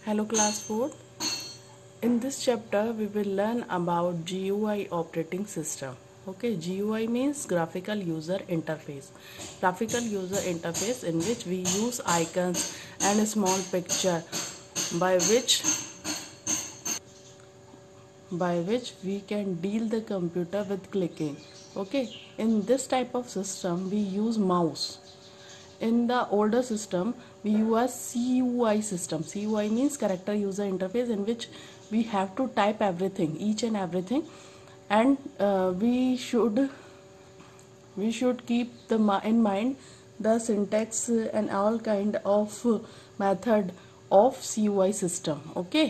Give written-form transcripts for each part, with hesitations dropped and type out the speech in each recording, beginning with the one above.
Hello class 4. In this chapter we will learn about GUI operating system. Okay, GUI means graphical user interface. Graphical user interface in which we use icons and a small picture by which we can deal the computer with clicking. Okay, in this type of system we use mouse. In the older system we use CUI system. CUI means character user interface, in which we have to type everything, each and everything, and we should keep in mind the syntax and all kind of method of CUI system. Okay,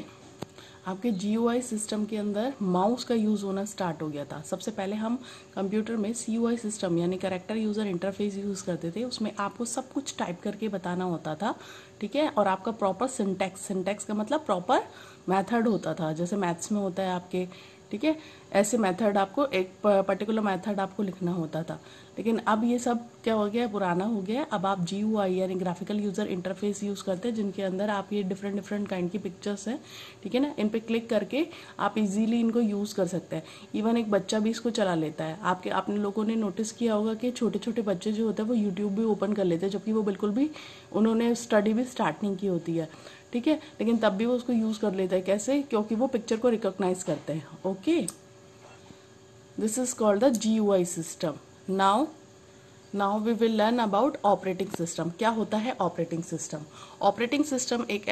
आपके GUI system के अंदर mouse का use होना start हो गया था. सबसे पहले हम कंप्यूटर में CUI सिस्टम यानी कैरेक्टर यूज़र इंटरफेस यूज़ करते थे. उसमें आपको सब कुछ टाइप करके बताना होता था, ठीक है, और आपका प्रॉपर सिंटैक्स का मतलब प्रॉपर मेथड होता था, जैसे मैथ्स में होता है आपके, ठीक है, ऐसे मेथड आपको एक पर्टिकुलर मेथड आपको लिखना होता था. लेकिन अब ये सब क्या हो गया, पुराना हो गया. अब आप GUI यानी ग्राफिकल यूज़र इंटरफेस यूज़ करते हैं, जिनके अंदर आप ये डिफरेंट काइंड की पिक्चर्स हैं, ठीक है ना. इन पे क्लिक करके आप इजीली इनको यूज़ कर सकते हैं. इवन एक बच्चा भी इसको चला लेता है. आपने लोगों ने नोटिस किया होगा कि छोटे छोटे बच्चे जो होते हैं वो यूट्यूब भी ओपन कर लेते हैं, जबकि वो बिल्कुल भी उन्होंने स्टडी भी स्टार्ट नहीं की होती है, ठीक है, लेकिन तब भी वो उसको यूज़ कर लेते हैं. कैसे? क्योंकि वो पिक्चर को रिकॉग्नाइज करते हैं. Okay, this is called the GUI system. Now we will learn about operating system. क्या होता है ऑपरेटिंग सिस्टम? ऑपरेटिंग सिस्टम एक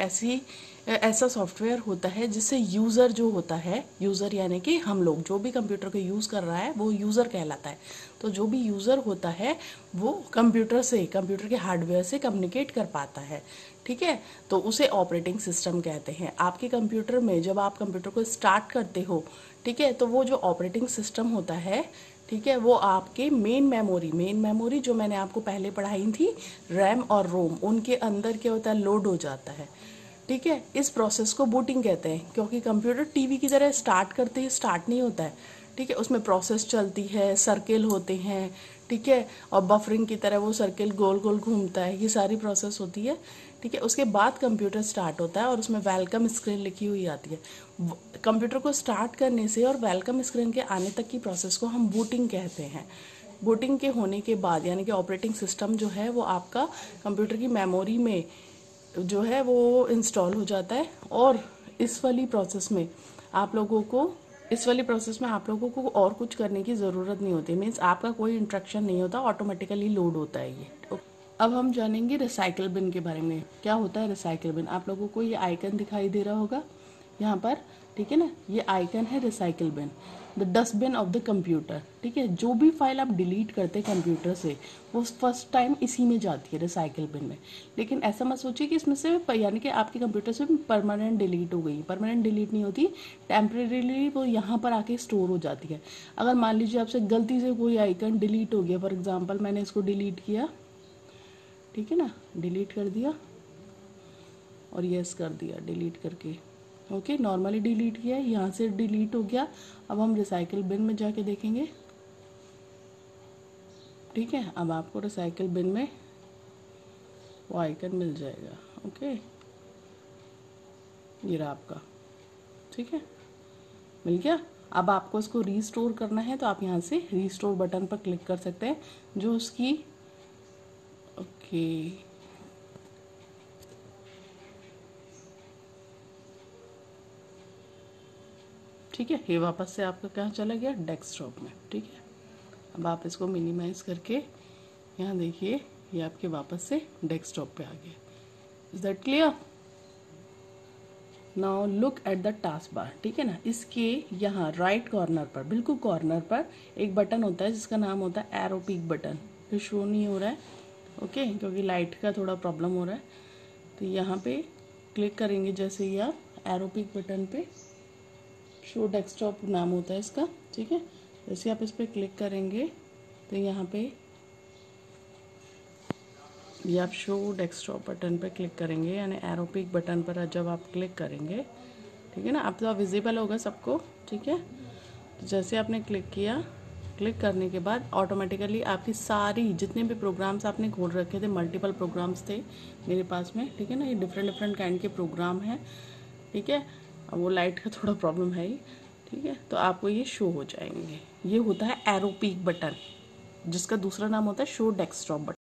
ऐसा सॉफ्टवेयर होता है जिससे यूज़र जो होता है, यूज़र यानी कि हम लोग, जो भी कंप्यूटर को यूज़ कर रहा है वो यूज़र कहलाता है. तो जो भी यूज़र होता है वो कंप्यूटर के हार्डवेयर से कम्युनिकेट कर पाता है, ठीक है, तो उसे ऑपरेटिंग सिस्टम कहते हैं. आपके कंप्यूटर में जब आप कंप्यूटर को स्टार्ट करते हो, ठीक है, तो वो जो ऑपरेटिंग सिस्टम होता है, ठीक है, वो आपके मेन मेमोरी जो मैंने आपको पहले पढ़ाई थी, रैम और रोम, उनके अंदर क्या होता है, लोड हो जाता है, ठीक है. इस प्रोसेस को बूटिंग कहते हैं, क्योंकि कंप्यूटर टीवी की तरह स्टार्ट करते ही स्टार्ट नहीं होता है, ठीक है. उसमें प्रोसेस चलती है, सर्किल होते हैं, ठीक है, और बफरिंग की तरह वो सर्किल गोल गोल घूमता है, ये सारी प्रोसेस होती है, ठीक है. उसके बाद कंप्यूटर स्टार्ट होता है और उसमें वेलकम स्क्रीन लिखी हुई आती है. कंप्यूटर को स्टार्ट करने से और वेलकम स्क्रीन के आने तक की प्रोसेस को हम बूटिंग कहते हैं. बूटिंग के होने के बाद यानी कि ऑपरेटिंग सिस्टम जो है वो आपका कंप्यूटर की मेमोरी में जो है वो इंस्टॉल हो जाता है. और इस वाली प्रोसेस में आप लोगों को और कुछ करने की ज़रूरत नहीं होती. मीन्स आपका कोई इंस्ट्रक्शन नहीं होता, ऑटोमेटिकली लोड होता है ये. अब हम जानेंगे रिसाइकिल बिन के बारे में. क्या होता है रिसाइकिल बिन? आप लोगों को ये आइकन दिखाई दे रहा होगा यहाँ पर, ठीक है ना, ये आइकन है recycle bin, the dustbin of the computer, ठीक है. जो भी फाइल आप डिलीट करते हैं कंप्यूटर से वो फर्स्ट टाइम इसी में जाती है, रिसाइकिल बिन में. लेकिन ऐसा मत सोचिए कि इसमें से यानी कि आपके कंप्यूटर से परमानेंट डिलीट हो गई. परमानेंट डिलीट नहीं होती, टेम्परेरीली वो यहाँ पर आके स्टोर हो जाती है. अगर मान लीजिए आपसे गलती से कोई आइकन डिलीट हो गया, फॉर एग्जाम्पल मैंने इसको डिलीट किया, ठीक है ना, डिलीट कर दिया और यस कर दिया डिलीट करके, ओके, नॉर्मली डिलीट किया, यहाँ से डिलीट हो गया. अब हम रिसाइकिल बिन में जाके देखेंगे, ठीक है. अब आपको रिसाइकिल बिन में वो आइकन मिल जाएगा, ओके, ये रहा आपका, ठीक है, मिल गया. अब आपको इसको रीस्टोर करना है तो आप यहाँ से रीस्टोर बटन पर क्लिक कर सकते हैं, जो उसकी, ओके, ठीक है, ये वापस से आपका कहाँ चला गया, डेस्कटॉप में, ठीक है. अब आप इसको मिनिमाइज करके यहाँ देखिए, ये आपके वापस से डेस्कटॉप पे आ गया. Is that clear? Now look at the task bar, ठीक है ना. इसके यहाँ राइट कॉर्नर पर, बिल्कुल कॉर्नर पर एक बटन होता है जिसका नाम होता है एरो पिक बटन. ये शो नहीं हो रहा है, ओके, क्योंकि लाइट का थोड़ा प्रॉब्लम हो रहा है. तो यहाँ पे क्लिक करेंगे जैसे ही आप, एरो पिक बटन पे, शो डेस्कटॉप नाम होता है इसका, ठीक है. जैसे आप इस पर क्लिक करेंगे तो यहाँ पे ये आप शो डेस्कटॉप बटन पे क्लिक करेंगे, यानी एरो पिक बटन पर जब आप क्लिक करेंगे, ठीक है ना, अब तो विजिबल होगा सबको, ठीक है. तो जैसे आपने क्लिक किया, क्लिक करने के बाद ऑटोमेटिकली आपकी सारी जितने भी प्रोग्राम्स आपने खोल रखे थे, मल्टीपल प्रोग्राम्स थे मेरे पास में, ठीक है ना, ये डिफरेंट काइंड के प्रोग्राम हैं, ठीक है, अब वो लाइट का थोड़ा प्रॉब्लम है ही। ठीक है, तो आपको ये शो हो जाएंगे। ये होता है एरो पीक बटन, जिसका दूसरा नाम होता है शो डेस्कटॉप बटन।